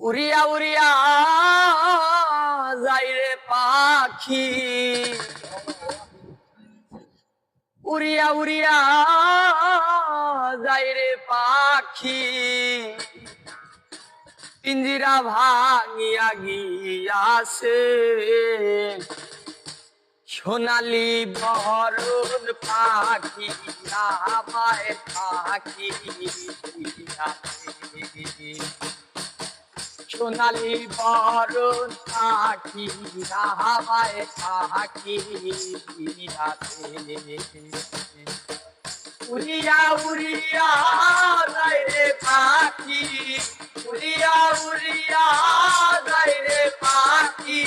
উড়িয়া উড়িয়া যাই রে পাখি, উড়িয়া উড়িয়া যাই রে পাখি, পিঞ্জিরা ভাঙিয়া গিয়াছে সোনালি বরণ পাখি, আমায় পাখি সোনালি বরণ পাখি, আমায় পাখি উড়িয়া উড়িয়া যাই রে পাখি, উড়িয়া উড়িয়া যাই রে পাখি,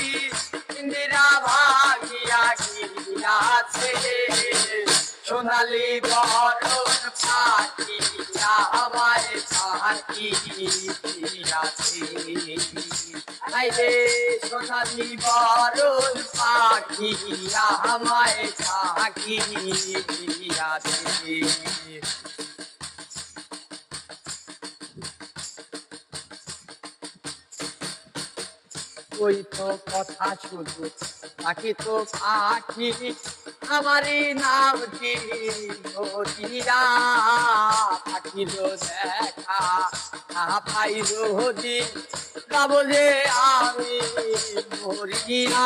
ইন্দিরা ভাগিয়া গিয়াছে সোনালি বরণ পাখি, আমায় পাখি রে সোনালি বরণ পাখি, আমায় পাখি ওই তো কথা শুধু পাখি তো পাখি, আমারই নাম কি মরিয়া, পাখির দেখা পাই রোদি যাব যে আমি মরিয়া।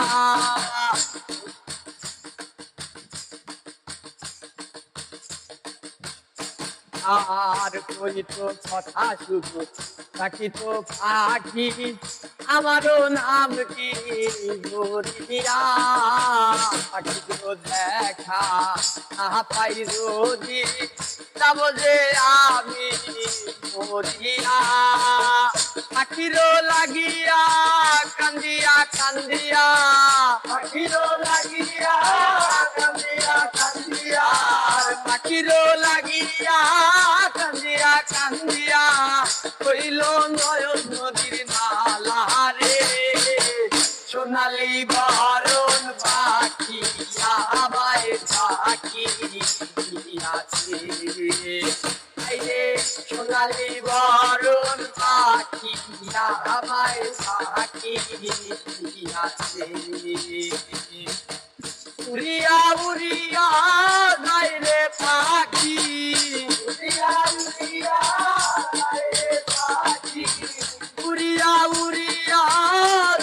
আর কই তো কথা শুধু পাখি তো পাখি, আমারও নাম কি মরিয়া, পাখি তো দেখা পাই রোদি যাব যে আমি মরিয়া। পাখিরও লাগিয়া কান্দিয়া কান্দিয়া, পাখিরও লাগিয়া কান্দিয়া কান্দিয়া, পাখিরও লাগিয়া কান্দিয়া কান্দিয়া, কইল নয়ন নদীর নালা রে সোনালি বরণ পাখি, আমায় পাখি আছে রে সোনালি বরণ পাখি, আমায় পাখি আছে। উড়িয়া উড়িয়া যাই রে পাখি, উড়িয়া উড়িয়া যাই রে পাখি, উড়িয়া উড়িয়া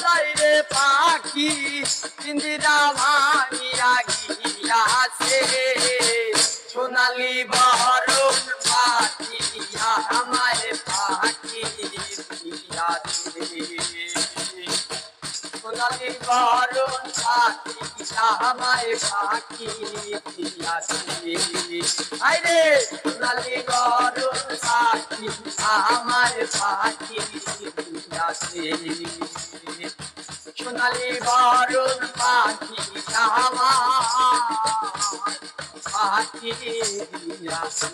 যাই রে পাখি, ইন্দিরা ভাঙিয়া গিয়াছে সোনালি বরণ পাখি, আমায় পাখি আছে। সোনালি বরণ পাখি, আমায় পাখি আছে আইরে, সোনালি বরণ পাখি, আমায় পাখি আছে। সোনালি বরণ পাখি, আমার পাখি আছে।